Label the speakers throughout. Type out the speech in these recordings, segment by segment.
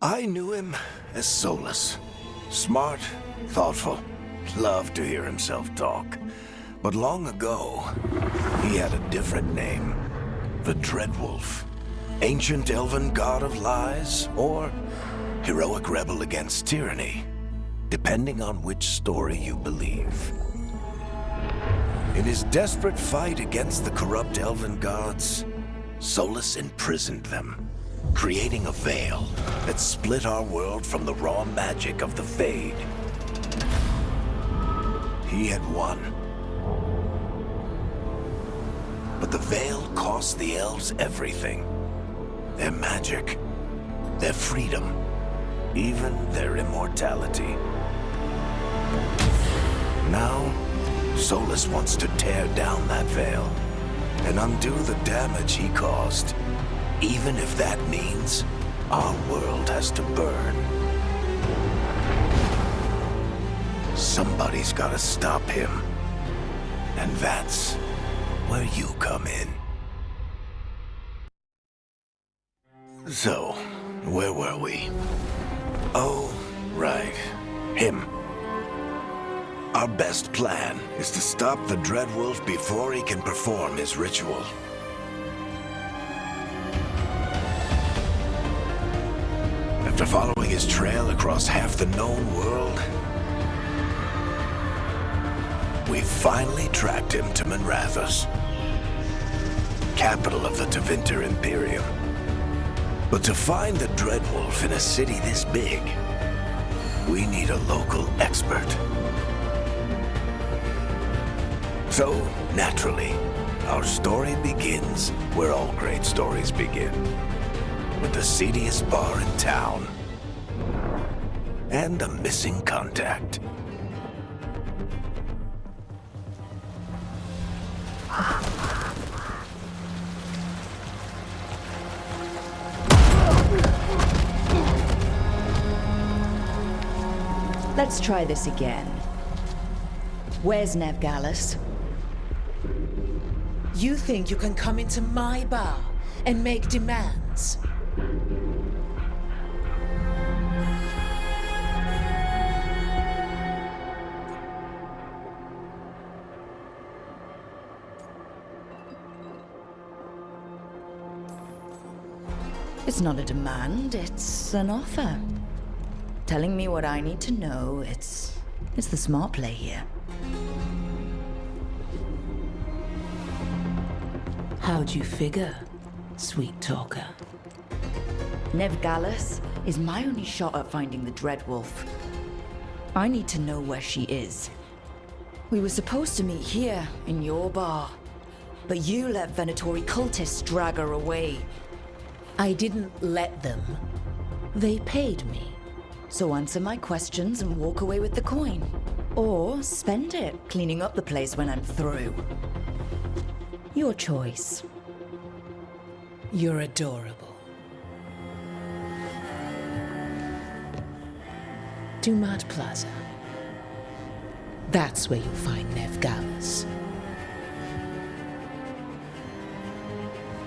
Speaker 1: I knew him as Solas. Smart, thoughtful, loved to hear himself talk. But long ago, he had a different name. The Dreadwolf. Ancient elven god of lies, or heroic rebel against tyranny, depending on which story you believe. In his desperate fight against the corrupt elven gods, Solas imprisoned them, creating a veil that split our world from the raw magic of the Fade. He had won. But the veil cost the elves everything. Their magic, their freedom, even their immortality. Now, Solas wants to tear down that veil and undo the damage he caused, even if that means our world has to burn. Somebody's gotta stop him, and that's where you come in. So, where were we? Oh, right. Him. Our best plan is to stop the Dreadwolf before he can perform his ritual. After following his trail across half the known world, we finally tracked him to Manrathus, capital of the Tevinter Imperium. But to find the Dreadwolf in a city this big, we need a local expert. So, naturally, our story begins where all great stories begin, with the seediest bar in town and a missing contact.
Speaker 2: Let's try this again. Where's Nevgalis?
Speaker 3: You think you can come into my bar and make demands?
Speaker 2: It's not a demand, it's an offer. Telling me what I need to know, it's the smart play here.
Speaker 3: How'd you figure, sweet talker?
Speaker 2: Nevgalis is my only shot at finding the Dreadwolf. I need to know where she is. We were supposed to meet here, in your bar. But you let Venatori cultists drag her away.
Speaker 3: I didn't let them. They paid me.
Speaker 2: So answer my questions and walk away with the coin. Or spend it cleaning up the place when I'm through. Your choice.
Speaker 3: You're adorable. Dumat Plaza. That's where you'll find Nevgalis.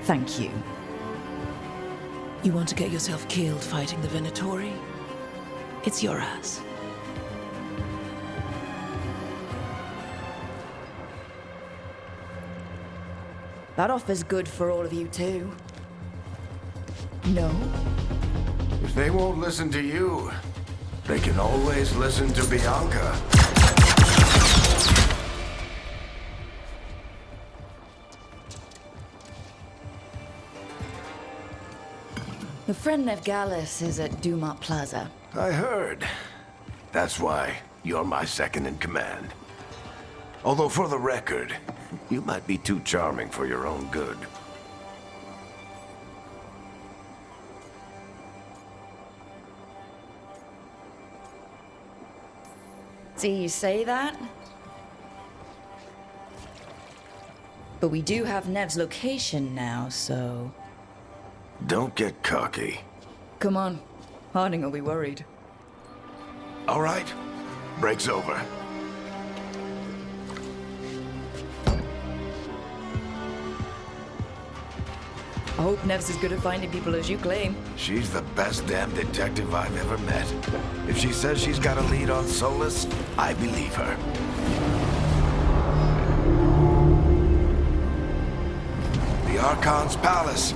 Speaker 2: Thank you.
Speaker 3: You want to get yourself killed fighting the Venatori? It's your ass.
Speaker 2: That offer's good for all of you too. No?
Speaker 1: If they won't listen to you, they can always listen to Bianca.
Speaker 2: Your friend Nevgalis is at Dumat Plaza.
Speaker 1: I heard. That's why you're my second in command. Although for the record, you might be too charming for your own good.
Speaker 2: See, you say that? But we do have Nev's location now, so...
Speaker 1: Don't get cocky.
Speaker 2: Come on. Harding will be worried.
Speaker 1: All right. Break's over.
Speaker 2: I hope Nev's as good at finding people as you claim.
Speaker 1: She's the best damn detective I've ever met. If she says she's got a lead on Solas, I believe her. The Archon's palace.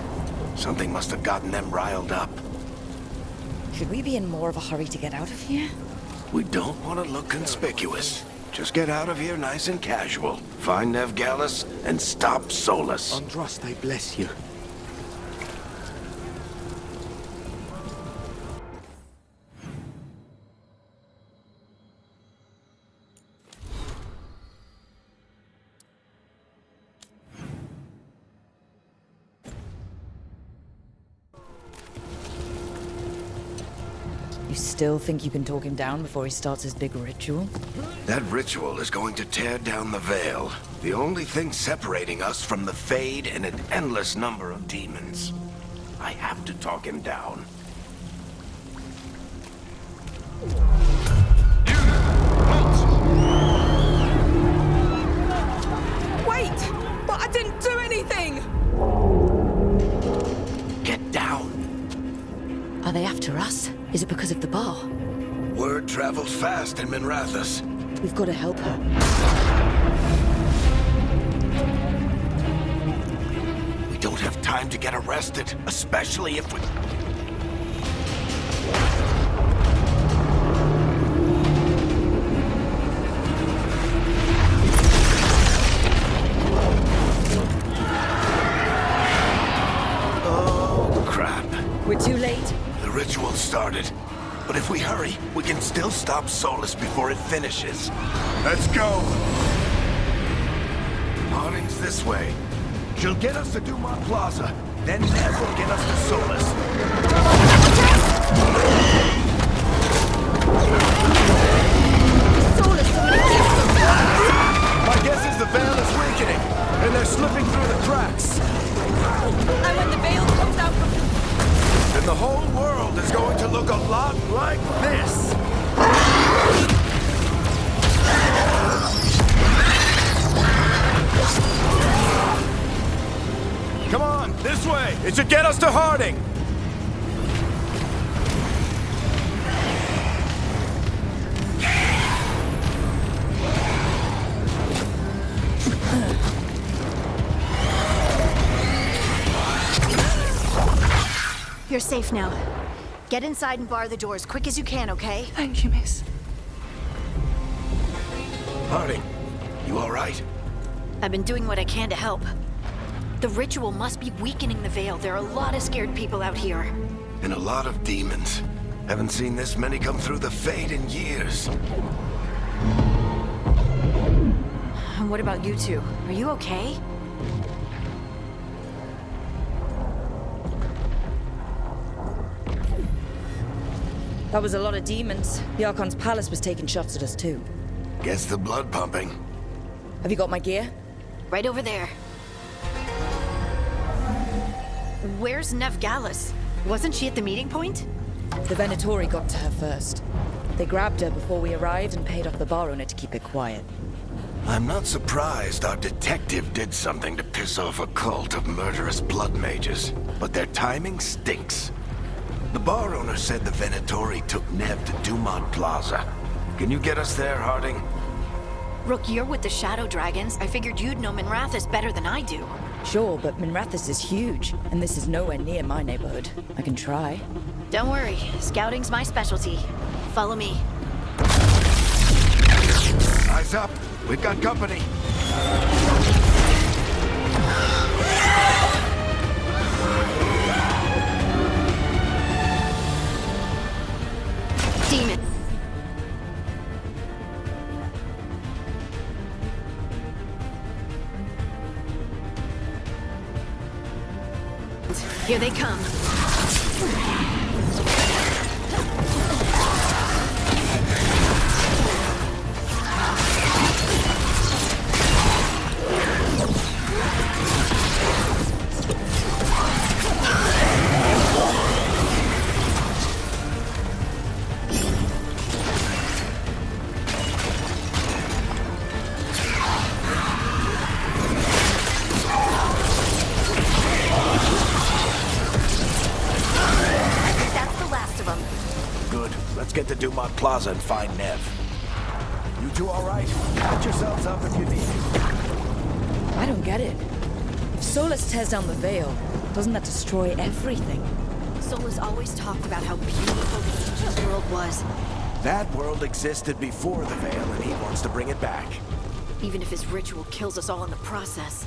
Speaker 1: Something must have gotten them riled up.
Speaker 2: Should we be in more of a hurry to get out of here?
Speaker 1: We don't want to look conspicuous. Just get out of here nice and casual. Find Nev Gallus and stop Solas.
Speaker 4: Androst, I bless you.
Speaker 2: You still think you can talk him down before he starts his big ritual?
Speaker 1: That ritual is going to tear down the veil. The only thing separating us from the Fade and an endless number of demons. I have to talk him down.
Speaker 3: Wait! But I didn't do anything!
Speaker 1: Get down.
Speaker 2: Are they after us? Is it because of the bar?
Speaker 1: Word travels fast in Minrathous.
Speaker 2: We've got to help her.
Speaker 1: We don't have time to get arrested, especially if we... Oh, crap.
Speaker 2: We're too late.
Speaker 1: The ritual started. But if we hurry, we can still stop Solas before it finishes. Let's go! Harding's this way. She'll get us to Dumont Plaza, then Nev will get us to Solas. My guess is the veil is weakening, and they're slipping through the cracks.
Speaker 3: And when the veil comes out from...
Speaker 1: Then the whole world is going to look a lot like this. Come on, this way. It should get us to Harding.
Speaker 5: You're safe now. Get inside and bar the door as quick as you can, okay?
Speaker 3: Thank you, miss.
Speaker 1: Harding, you all right?
Speaker 5: I've been doing what I can to help. The ritual must be weakening the veil. There are a lot of scared people out here.
Speaker 1: And a lot of demons. Haven't seen this many come through the Fade in years.
Speaker 5: And what about you two? Are you okay?
Speaker 2: That was a lot of demons. The Archon's palace was taking shots at us too.
Speaker 1: Gets the blood pumping.
Speaker 2: Have you got my gear?
Speaker 5: Right over there. Where's Nev Gallus? Wasn't she at the meeting point?
Speaker 2: The Venatori got to her first. They grabbed her before we arrived and paid off the bar owner to keep it quiet.
Speaker 1: I'm not surprised our detective did something to piss off a cult of murderous blood mages, but their timing stinks. The bar owner said the Venatori took Nev to Dumont Plaza. Can you get us there, Harding?
Speaker 5: Rook, you're with the Shadow Dragons. I figured you'd know Minrathous better than I do.
Speaker 2: Sure, but Minrathous is huge, and this is nowhere near my neighborhood. I can try.
Speaker 5: Don't worry, scouting's my specialty. Follow me.
Speaker 1: Eyes up. We've got company.
Speaker 5: Demon. Here they come. of them.
Speaker 1: Good. Let's get to Dumont Plaza and find Nev. You two all right? Put yourselves up if you need it.
Speaker 2: I don't get it. If Solas tears down the Veil, doesn't that destroy everything?
Speaker 5: Solas always talked about how beautiful the ancient world was.
Speaker 1: That world existed before the Veil, and he wants to bring it back.
Speaker 5: Even if his ritual kills us all in the process.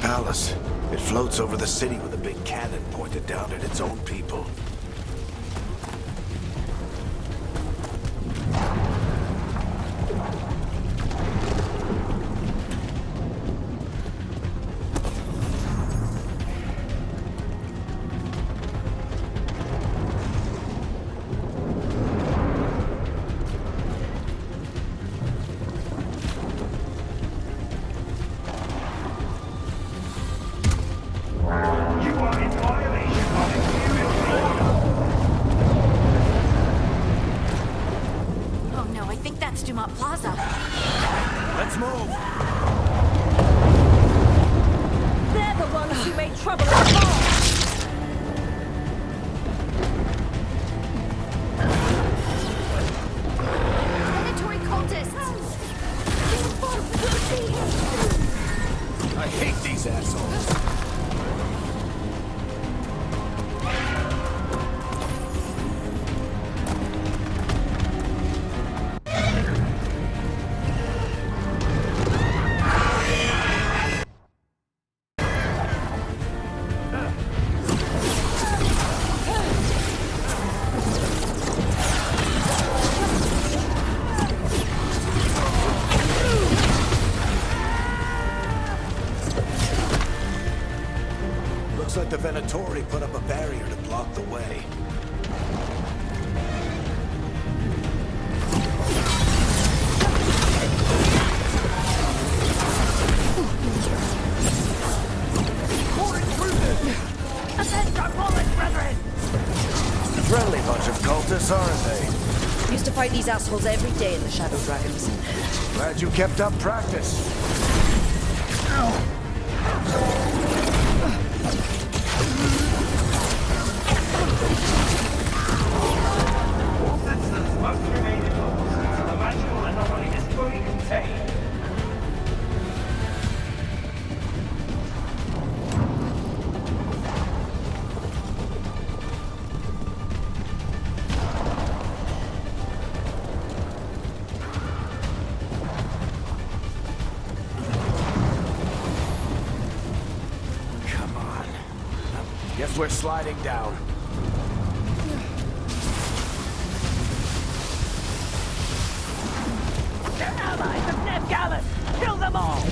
Speaker 1: Palace. It floats over the city with a big cannon pointed down at its own people.
Speaker 5: Dumont Plaza.
Speaker 1: Let's move!
Speaker 2: They're the ones who made trouble at the bar!
Speaker 5: Predatory cultists!
Speaker 1: I hate these assholes. Looks like the Venatori put up a barrier to block the way. Friendly bunch of cultists, aren't they?
Speaker 2: Used to fight these assholes every day in the Shadow Dragons.
Speaker 1: Glad you kept up practice.
Speaker 4: All citizens must remain indoors until the magical anomaly is fully contained.
Speaker 1: Come on. Guess we're sliding down.
Speaker 4: They're allies of Ned Gallus! Kill them all!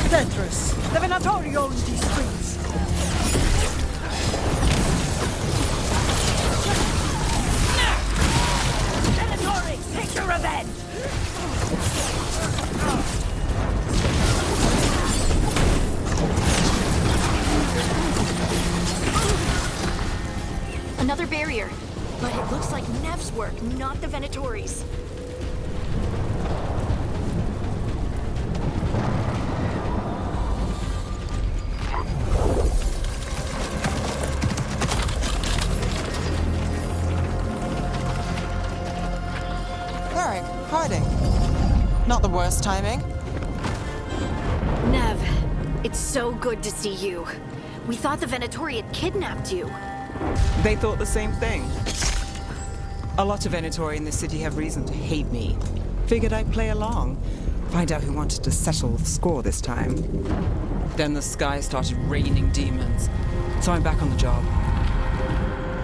Speaker 6: Adventurous! The Venatori own these streets!
Speaker 4: Venatori, take your revenge!
Speaker 5: Another barrier. But it looks like Nev's work, not the Venatori's.
Speaker 7: Hiding. Not the worst timing.
Speaker 5: Nev, it's so good to see you. We thought the Venatori had kidnapped you.
Speaker 7: They thought the same thing. A lot of Venatori in this city have reason to hate me. Figured I'd play along. Find out who wanted to settle the score this time. Then the sky started raining demons. So I'm back on the job.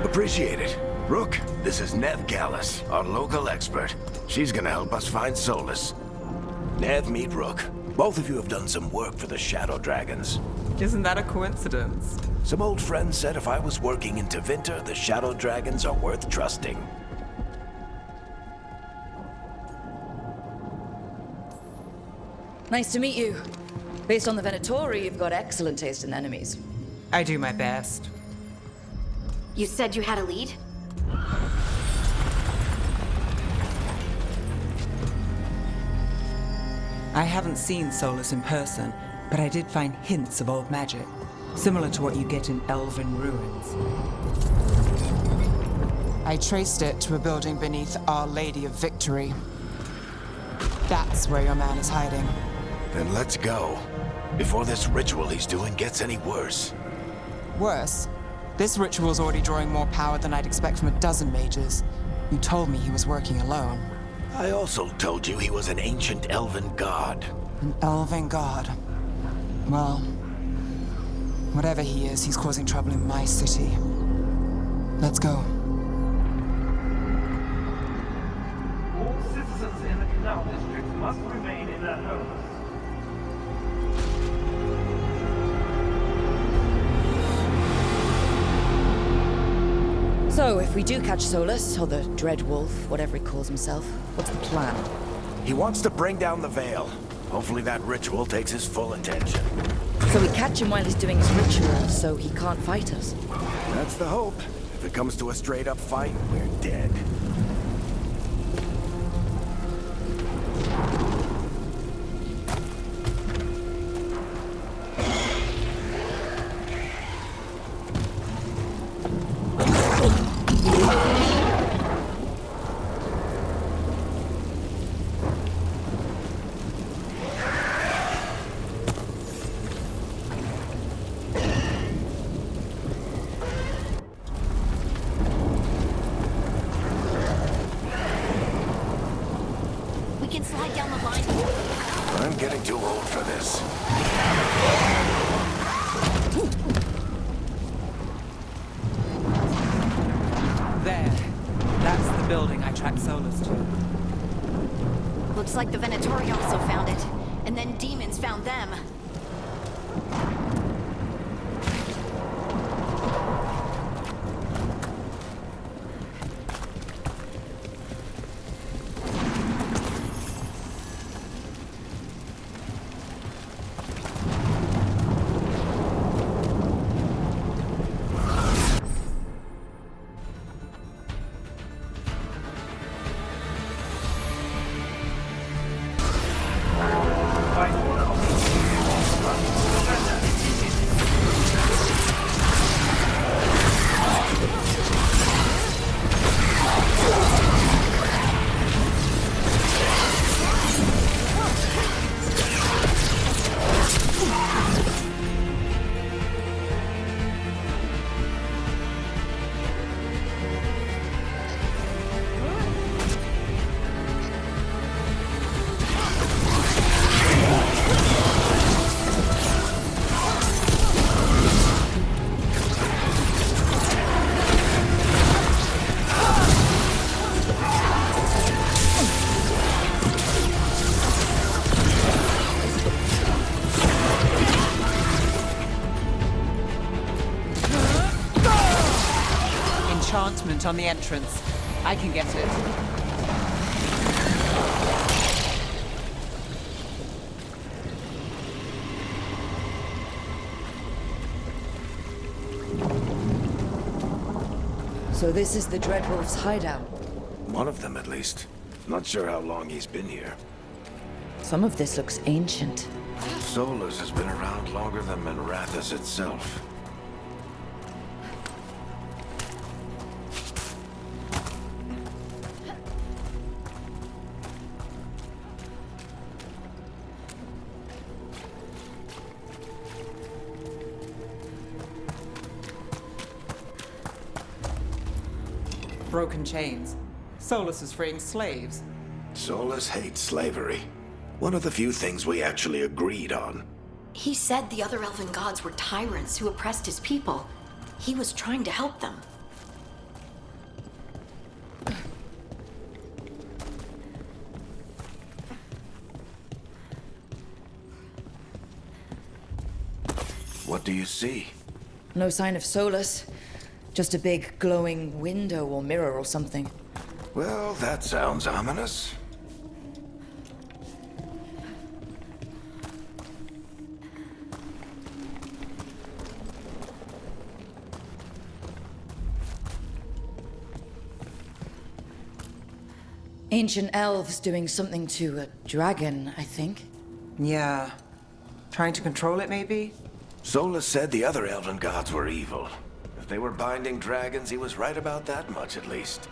Speaker 1: Appreciate it. Rook, this is Nev Gallus, our local expert. She's gonna help us find Solas. Nev, meet Rook. Both of you have done some work for the Shadow Dragons.
Speaker 7: Isn't that a coincidence?
Speaker 1: Some old friends said if I was working in Tevinter, the Shadow Dragons are worth trusting.
Speaker 2: Nice to meet you. Based on the Venatori, you've got excellent taste in enemies.
Speaker 7: I do my best.
Speaker 5: You said you had a lead?
Speaker 7: I haven't seen Solas in person, but I did find hints of old magic, similar to what you get in elven ruins. I traced it to a building beneath Our Lady of Victory. That's where your man is hiding.
Speaker 1: Then let's go. Before this ritual he's doing gets any worse.
Speaker 7: Worse, this ritual's already drawing more power than I'd expect from a dozen mages. You told me he was working alone.
Speaker 1: I also told you he was an ancient elven god.
Speaker 7: An elven god. Well, whatever he is, he's causing trouble in my city. Let's go.
Speaker 4: All citizens in the Canal District must remain in their homes.
Speaker 2: So, if we do catch Solas, or the Dread Wolf, whatever he calls himself, what's the plan?
Speaker 1: He wants to bring down the Veil. Hopefully that ritual takes his full attention.
Speaker 2: So we catch him while he's doing his ritual, so he can't fight us.
Speaker 1: That's the hope. If it comes to a straight-up fight, we're dead.
Speaker 5: We can slide down the line.
Speaker 1: I'm getting too old for this.
Speaker 7: There. That's the building I tracked Solas to.
Speaker 5: Looks like the Venatori also found it. And then demons found them.
Speaker 4: By order of
Speaker 7: enchantment on the entrance. I can get it.
Speaker 2: So this is the Dreadwolf's hideout.
Speaker 1: One of them, at least. Not sure how long he's been here.
Speaker 2: Some of this looks ancient.
Speaker 1: Solas has been around longer than Manrathus itself.
Speaker 7: broken chains. Solas is freeing slaves.
Speaker 1: Solas hates slavery. One of the few things we actually agreed on.
Speaker 5: He said the other elven gods were tyrants who oppressed his people. He was trying to help them.
Speaker 1: What do you see?
Speaker 2: No sign of Solas. Just a big glowing window or mirror or something.
Speaker 1: Well, that sounds ominous.
Speaker 2: Ancient elves doing something to a dragon, I think.
Speaker 7: Yeah. Trying to control it, maybe?
Speaker 1: Solas said the other elven gods were evil. If they were binding dragons, he was right about that much, at least.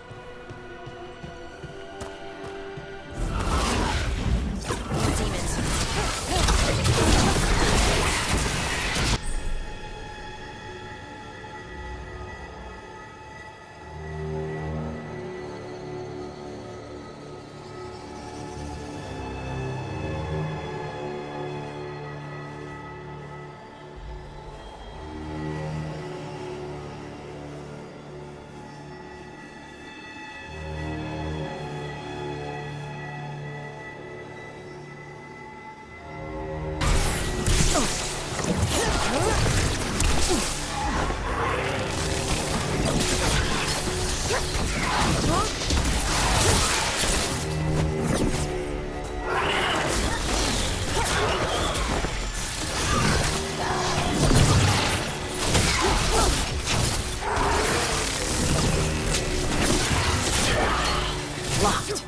Speaker 5: Locked.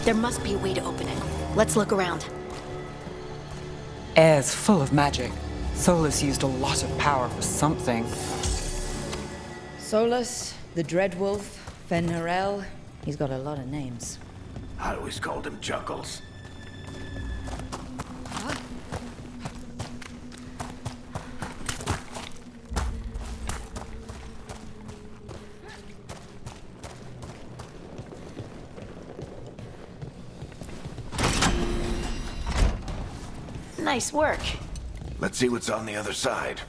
Speaker 5: There must be a way to open it. Let's look around.
Speaker 7: Air's full of magic. Solas used a lot of power for something.
Speaker 2: Solas, the Dreadwolf, Fenrirel. He's got a lot of names.
Speaker 1: I always called him Chuckles.
Speaker 5: Nice work.
Speaker 1: Let's see what's on the other side.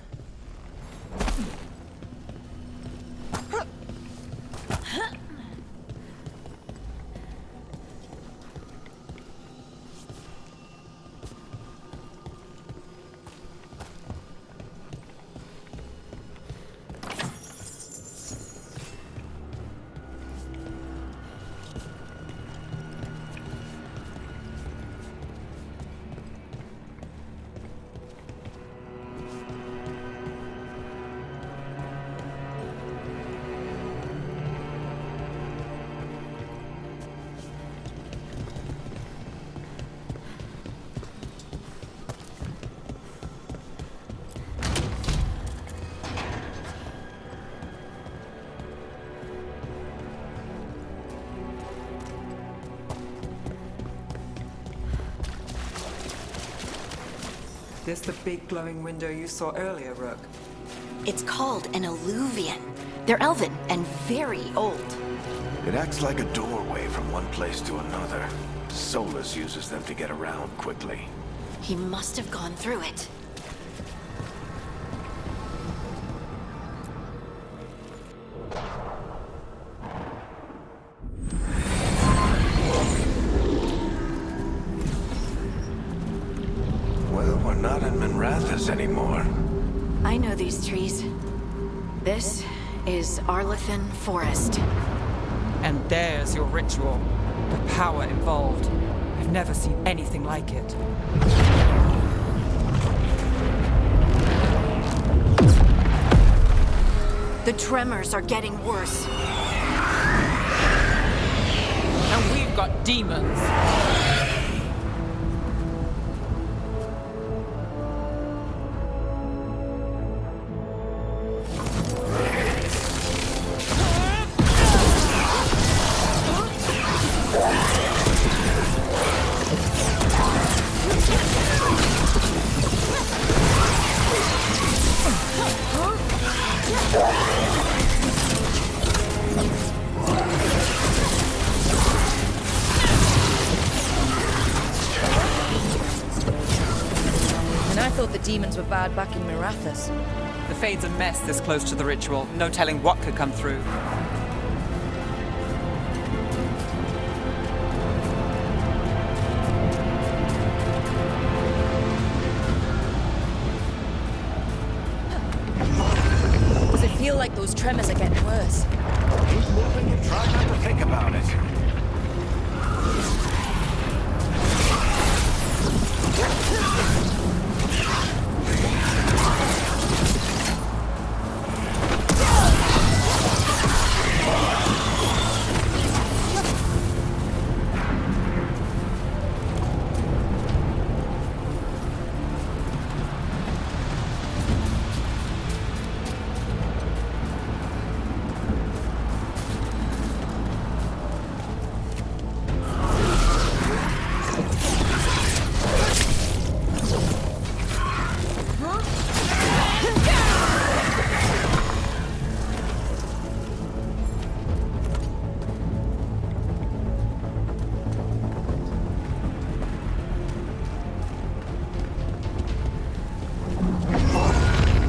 Speaker 7: This the big glowing window you saw earlier, Rook?
Speaker 5: It's called an alluvian. They're elven and very old.
Speaker 1: It acts like a doorway from one place to another. Solas uses them to get around quickly.
Speaker 5: He must have gone through it.
Speaker 1: Well, we're not in Minrathous anymore.
Speaker 5: I know these trees. This is Arlethan Forest.
Speaker 7: And there's your ritual. The power involved. I've never seen anything like it.
Speaker 5: The tremors are getting worse.
Speaker 7: And we've got demons.
Speaker 2: thought the demons were bad back in Mirathas.
Speaker 7: The Fade's a mess this close to the ritual. No telling what could come through.
Speaker 2: Does it feel like those tremors are getting worse?
Speaker 1: Keep moving and try not to think about it.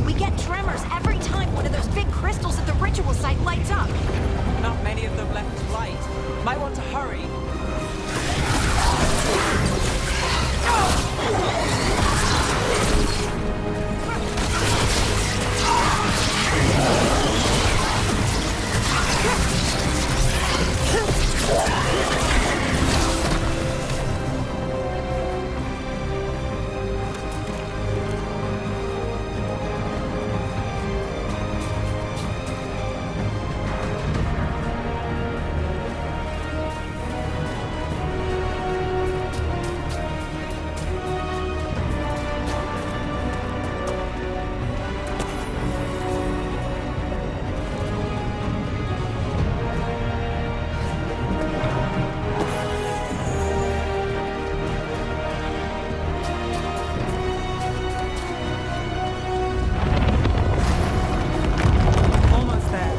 Speaker 5: We get tremors every time one of those big crystals at the ritual site lights up.
Speaker 7: Not many of them left to light. Might want to hurry. Almost there.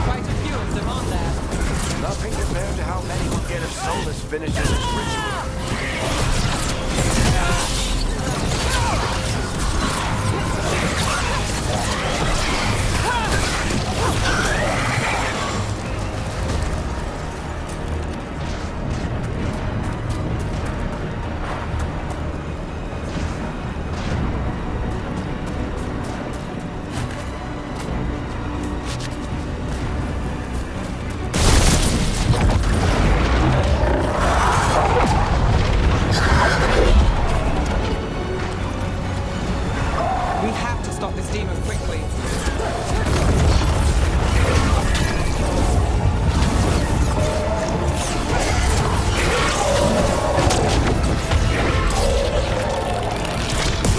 Speaker 7: Quite a few of them on there.
Speaker 1: Nothing compared to how many will get if Solas finishes his ritual.
Speaker 7: We have to stop this demon quickly.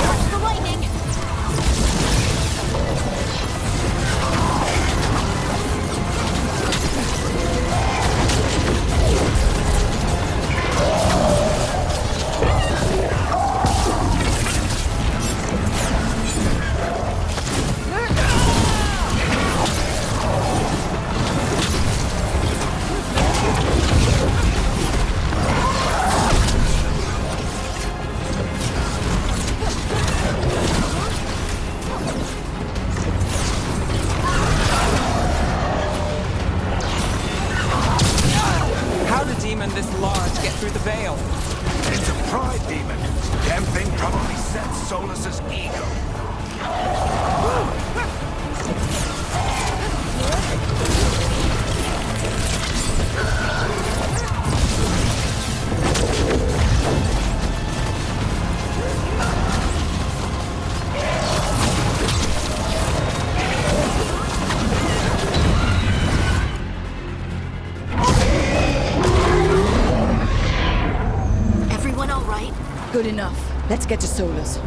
Speaker 5: Watch the lightning!
Speaker 7: How did a demon this large get through the veil?
Speaker 1: It's a pride demon. Damn thing probably sets Solas's ego.
Speaker 2: Let's get to Solas.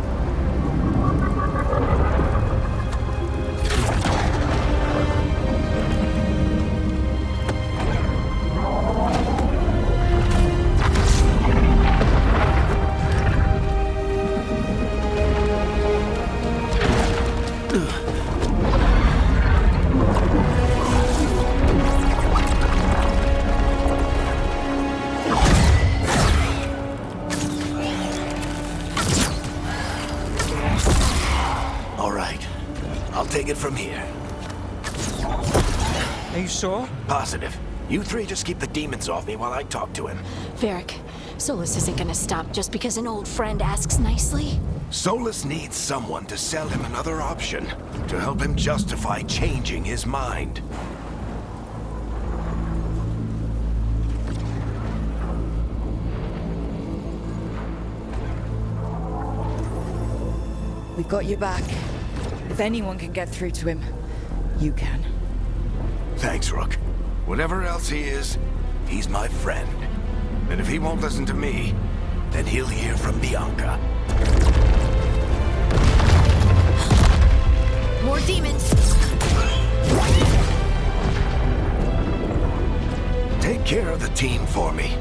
Speaker 1: All right. I'll take it from here.
Speaker 7: Are you sure?
Speaker 1: Positive. You three just keep the demons off me while I talk to him.
Speaker 5: Varric, Solas isn't gonna stop just because an old friend asks nicely.
Speaker 1: Solas needs someone to sell him another option, to help him justify changing his mind.
Speaker 2: We've got you back. If anyone can get through to him, you can.
Speaker 1: Thanks, Rook. Whatever else he is, he's my friend. And if he won't listen to me, then he'll hear from Bianca.
Speaker 5: More demons!
Speaker 1: Take care of the team for me.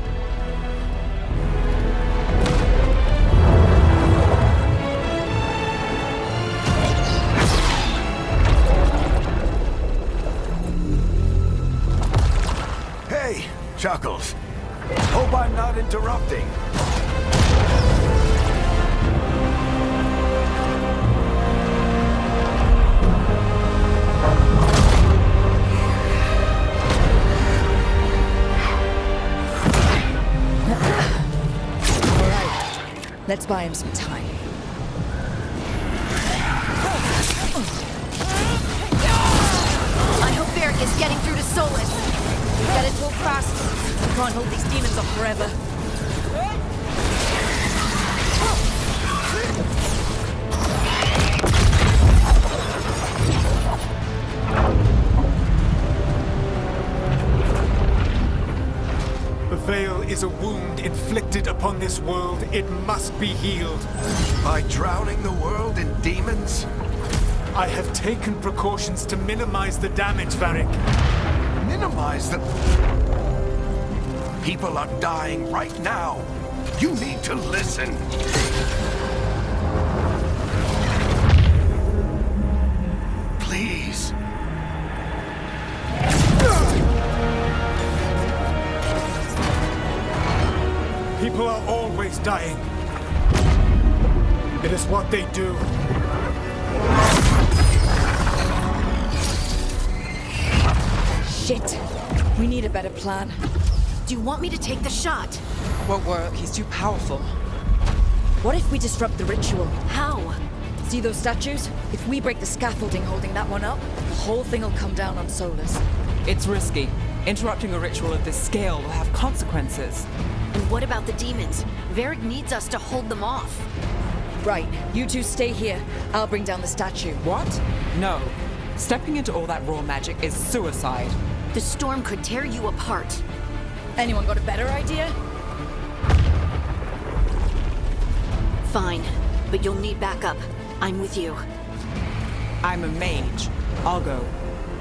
Speaker 1: Hey, Chuckles. Hope I'm not interrupting.
Speaker 2: All right. Let's buy him some time.
Speaker 5: I hope Varric is getting through to Solas. We've got it full process.
Speaker 2: We can't hold these demons off forever.
Speaker 8: The veil is a wound inflicted upon this world. It must be healed.
Speaker 1: By drowning the world in demons?
Speaker 8: I have taken precautions to minimize the damage, Varric.
Speaker 1: Minimize the... People are dying right now. You need to listen. Please.
Speaker 8: People are always dying. It is what they do.
Speaker 2: Shit. We need a better plan.
Speaker 5: Do you want me to take the shot?
Speaker 7: Won't work. He's too powerful.
Speaker 2: What if we disrupt the ritual?
Speaker 5: How?
Speaker 2: See those statues? If we break the scaffolding holding that one up, the whole thing will come down on Solas.
Speaker 7: It's risky. Interrupting a ritual of this scale will have consequences.
Speaker 5: And what about the demons? Varric needs us to hold them off.
Speaker 2: Right. You two stay here. I'll bring down the statue.
Speaker 7: What? No. Stepping into all that raw magic is suicide.
Speaker 5: The storm could tear you apart.
Speaker 2: Anyone got a better idea?
Speaker 5: Fine, but you'll need backup. I'm with you.
Speaker 7: I'm a mage. I'll go.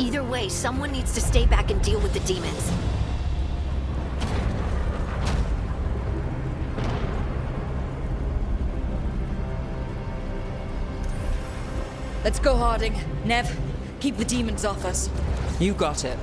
Speaker 5: Either way, someone needs to stay back and deal with the demons.
Speaker 2: Let's go, Harding. Nev, keep the demons off us.
Speaker 7: You got it.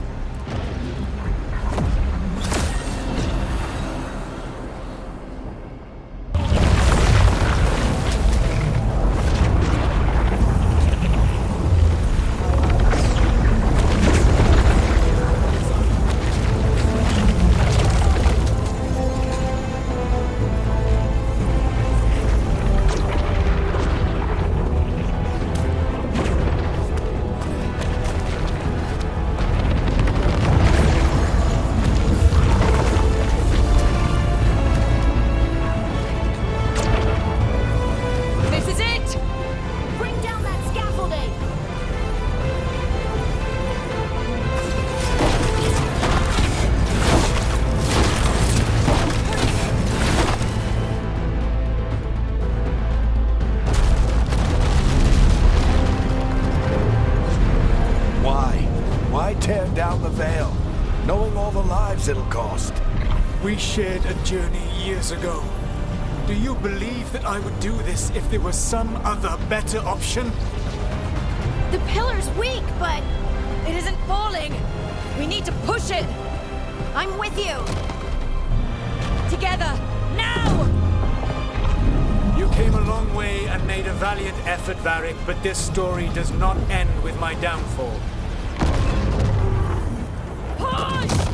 Speaker 1: tear down the Veil, knowing all the lives it'll cost.
Speaker 8: We shared a journey years ago. Do you believe that I would do this if there was some other better option?
Speaker 5: The pillar's weak, but
Speaker 2: It isn't falling! We need to push it!
Speaker 5: I'm with you.
Speaker 2: Together! Now!
Speaker 8: You came a long way and made a valiant effort, Varric, but this story does not end with my downfall.
Speaker 2: Push!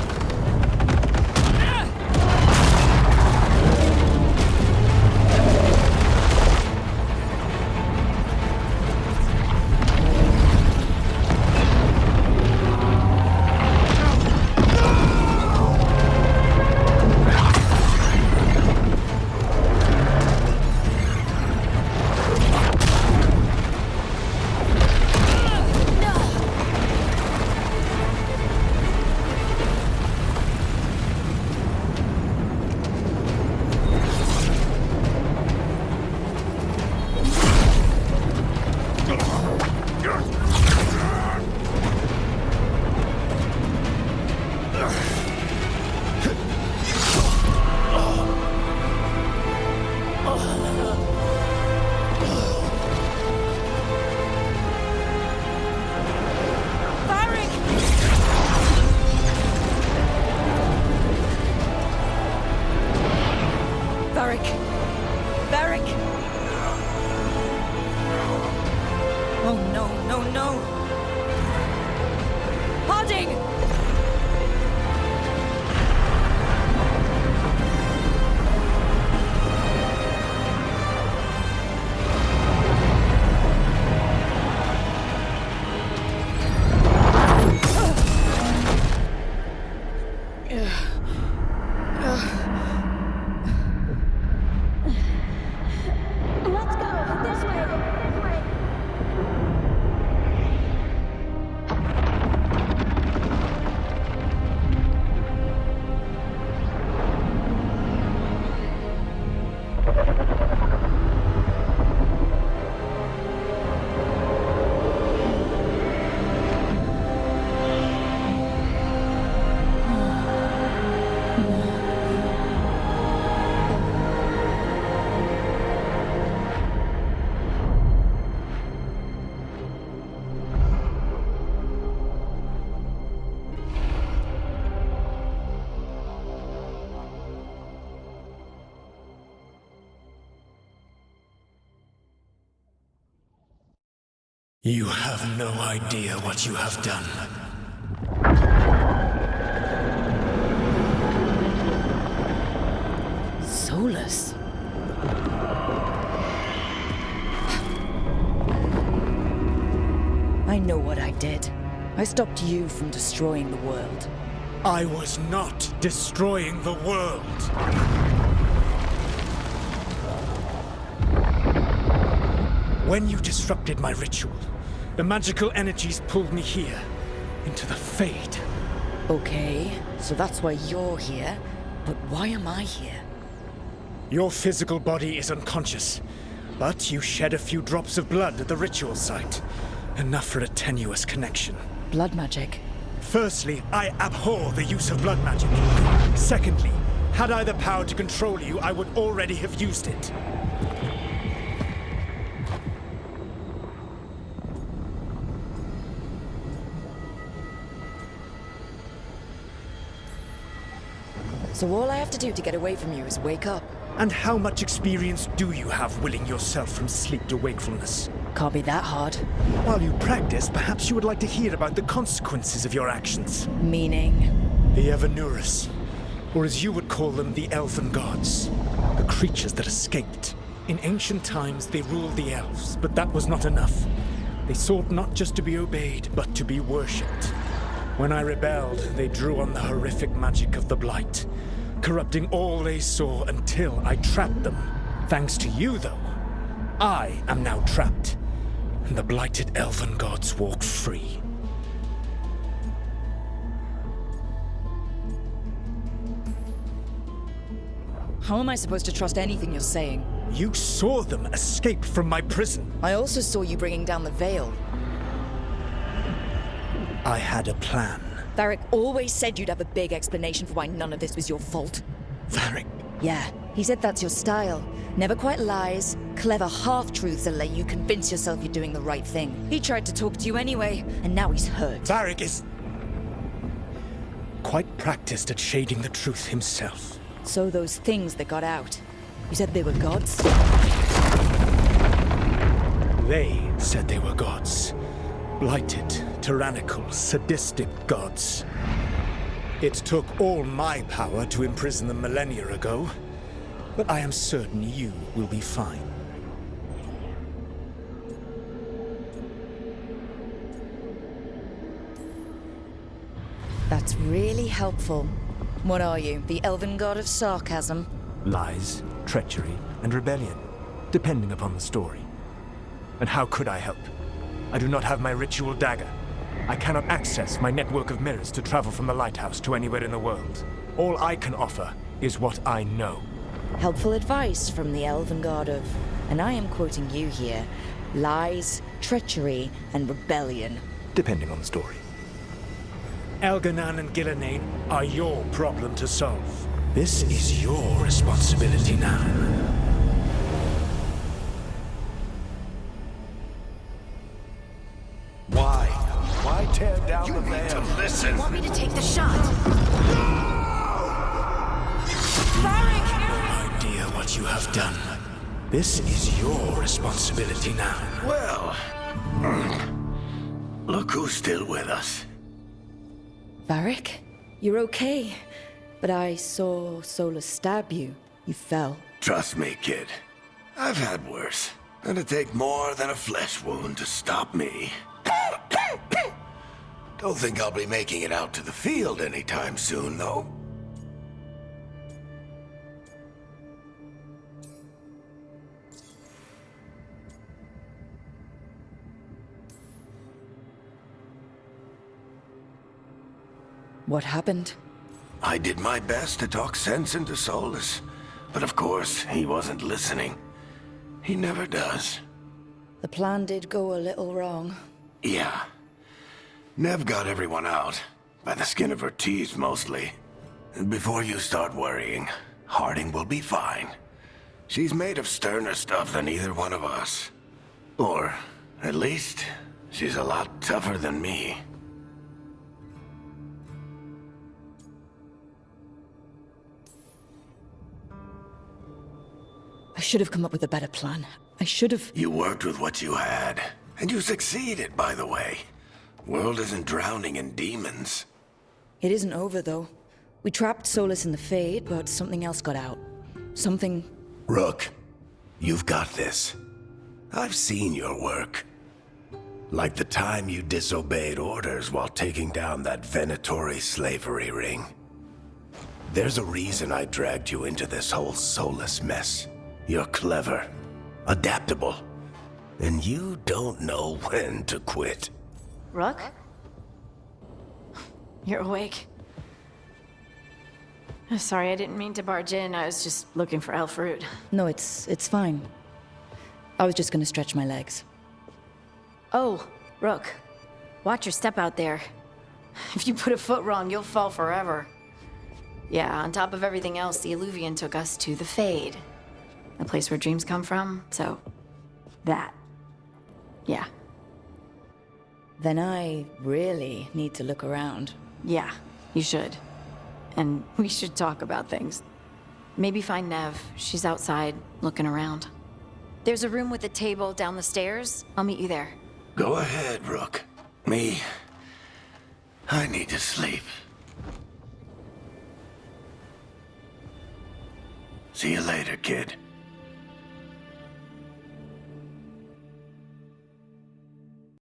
Speaker 8: You have no idea what you have done.
Speaker 2: Solas? I know what I did. I stopped you from destroying the world.
Speaker 8: I was not destroying the world. When you disrupted my ritual, the magical energies pulled me here, into the Fade.
Speaker 2: Okay, so that's why you're here, but why am I here?
Speaker 8: Your physical body is unconscious, but you shed a few drops of blood at the ritual site. Enough for a tenuous connection.
Speaker 2: Blood magic?
Speaker 8: Firstly, I abhor the use of blood magic. Secondly, had I the power to control you, I would already have used it.
Speaker 2: So all I have to do to get away from you is wake up.
Speaker 8: And how much experience do you have willing yourself from sleep to wakefulness?
Speaker 2: Can't be that hard.
Speaker 8: While you practice, perhaps you would like to hear about the consequences of your actions.
Speaker 2: Meaning?
Speaker 8: The Evanurus, or as you would call them, the Elven Gods. The creatures that escaped. In ancient times, they ruled the elves, but that was not enough. They sought not just to be obeyed, but to be worshipped. When I rebelled, they drew on the horrific magic of the Blight, corrupting all they saw until I trapped them. Thanks to you, though, I am now trapped, and the blighted Elven Gods walk free.
Speaker 2: How am I supposed to trust anything you're saying?
Speaker 8: You saw them escape from my prison.
Speaker 2: I also saw you bringing down the Veil.
Speaker 8: I had a plan.
Speaker 2: Varric always said you'd have a big explanation for why none of this was your fault.
Speaker 8: Varric,
Speaker 2: Yeah, he said that's your style. Never quite lies, clever half-truths that let you convince yourself you're doing the right thing. He tried to talk to you anyway, and now he's hurt.
Speaker 8: Varric is quite practiced at shading the truth himself.
Speaker 2: So those things that got out, you said they were gods?
Speaker 8: They said they were gods. Blighted, tyrannical, sadistic gods. It took all my power to imprison them millennia ago, but I am certain you will be fine.
Speaker 2: That's really helpful. What are you, the elven god of sarcasm?
Speaker 8: Lies, treachery, and rebellion, depending upon the story. And how could I help? I do not have my ritual dagger. I cannot access my network of mirrors to travel from the lighthouse to anywhere in the world. All I can offer is what I know.
Speaker 2: Helpful advice from the elven god of, and I am quoting you here, lies, treachery, and rebellion.
Speaker 8: Depending on the story. Elganan and Gillenane are your problem to solve. This is your responsibility now.
Speaker 1: Why tear down the veil? Listen.
Speaker 5: Want me to take the shot?
Speaker 8: No idea what you have done. This is your responsibility now.
Speaker 1: Well, look who's still with us.
Speaker 2: Varric, you're okay. But I saw Solas stab you. You fell.
Speaker 1: Trust me, kid. I've had worse. It'd take more than a flesh wound to stop me. Don't think I'll be making it out to the field anytime soon, though.
Speaker 2: What happened?
Speaker 1: I did my best to talk sense into Solas, but of course, he wasn't listening. He never does.
Speaker 2: The plan did go a little wrong.
Speaker 1: Yeah. Nev got everyone out, by the skin of her teeth mostly. And before you start worrying, Harding will be fine. She's made of sterner stuff than either one of us. Or, at least, she's a lot tougher than me.
Speaker 2: I should have come up with a better plan. I should have...
Speaker 1: You worked with what you had, and you succeeded, by the way. World isn't drowning in demons.
Speaker 2: It isn't over, though. We trapped Solas in the Fade, but something else got out. Something...
Speaker 1: Rook, you've got this. I've seen your work. Like the time you disobeyed orders while taking down that Venatori slavery ring. There's a reason I dragged you into this whole Solas mess. You're clever, adaptable, and you don't know when to quit.
Speaker 5: Rook? You're awake. Sorry, I didn't mean to barge in. I was just looking for elf fruit.
Speaker 2: No, it's fine. I was just gonna stretch my legs.
Speaker 5: Oh, Rook. Watch your step out there. If you put a foot wrong, you'll fall forever. Yeah, on top of everything else, the Illuvian took us to the Fade. The place where dreams come from, so... that. Yeah.
Speaker 2: Then I really need to look around.
Speaker 5: Yeah, you should. And we should talk about things. Maybe find Nev. She's outside, looking around. There's a room with a table down the stairs. I'll meet you there.
Speaker 1: Go ahead, Rook. Me, I need to sleep. See you later, kid.